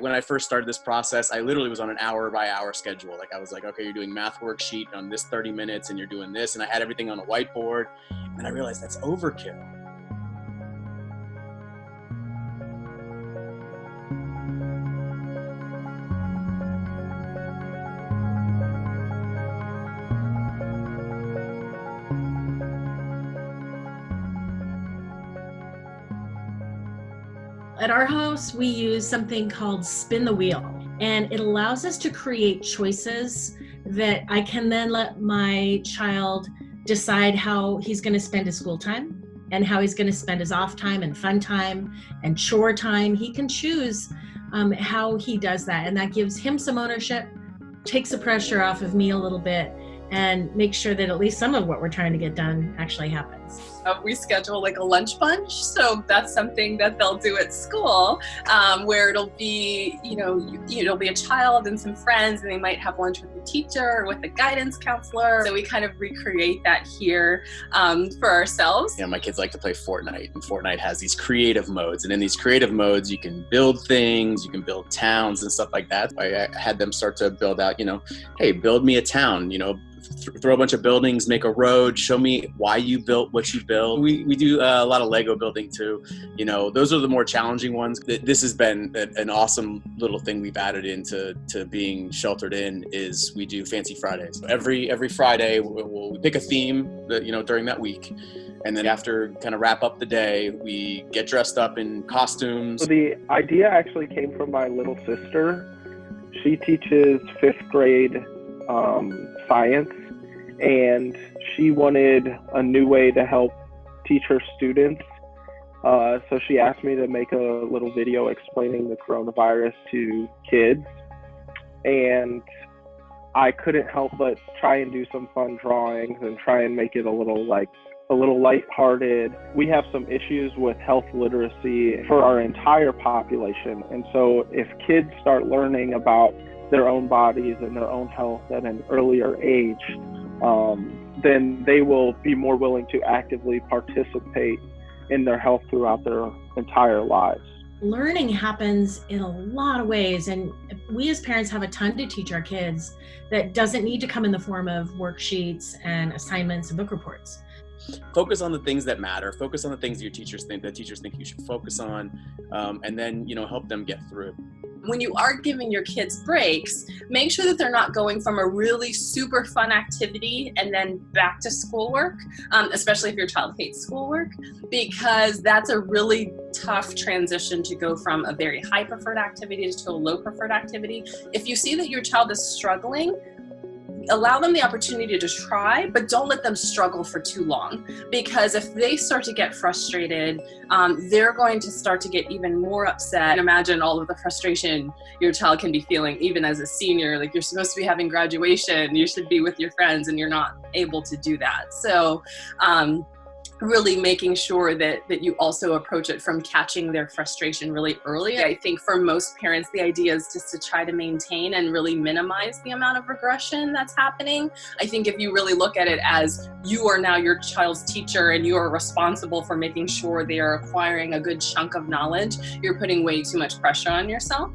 When I first started this process, I literally was on an hour by hour schedule. Like I was like, okay, you're doing math worksheet on this 30 minutes and you're doing this. And I had everything on a whiteboard and I realized that's overkill. At our house, we use something called Spin the Wheel, and it allows us to create choices that I can then let my child decide how he's going to spend his school time and how he's going to spend his off time and fun time and chore time. He can choose how he does that, and that gives him some ownership, takes the pressure off of me a little bit, and makes sure that at least some of what we're trying to get done actually happens. We schedule like a lunch bunch, so that's something that they'll do at school, where it'll be, it'll be a child and some friends, and they might have lunch with the teacher or with the guidance counselor. So we kind of recreate that here for ourselves. Yeah, my kids like to play Fortnite, and Fortnite has these creative modes, and in these creative modes, you can build things, you can build towns and stuff like that. I had them start to build out, hey, build me a town, throw a bunch of buildings, make a road, show me why you built what you built. We do a lot of Lego building too. Those are the more challenging ones. This has been an awesome little thing we've added into being sheltered in is we do Fancy Fridays. Every Friday we pick a theme during that week. And then after kind of wrap up the day, we get dressed up in costumes. So the idea actually came from my little sister. She teaches 5th grade science, and she wanted a new way to help teach her students. So she asked me to make a little video explaining the coronavirus to kids, and I couldn't help but try and do some fun drawings and try and make it a little lighthearted. We have some issues with health literacy for our entire population, and so if kids start learning about their own bodies and their own health at an earlier age, then they will be more willing to actively participate in their health throughout their entire lives. Learning happens in a lot of ways, and we as parents have a ton to teach our kids that doesn't need to come in the form of worksheets and assignments and book reports. Focus on the things that matter. Focus on the things your teachers think you should focus on, and then help them get through it. When you are giving your kids breaks, make sure that they're not going from a really super fun activity and then back to schoolwork, especially if your child hates schoolwork, because that's a really tough transition to go from a very high preferred activity to a low preferred activity. If you see that your child is struggling, allow them the opportunity to try, but don't let them struggle for too long, because if they start to get frustrated, they're going to start to get even more upset. Imagine all of the frustration your child can be feeling even as a senior. Like, you're supposed to be having graduation, you should be with your friends, and you're not able to do that. So really making sure that you also approach it from catching their frustration really early. I think for most parents, the idea is just to try to maintain and really minimize the amount of regression that's happening. I think if you really look at it as you are now your child's teacher and you are responsible for making sure they are acquiring a good chunk of knowledge, you're putting way too much pressure on yourself.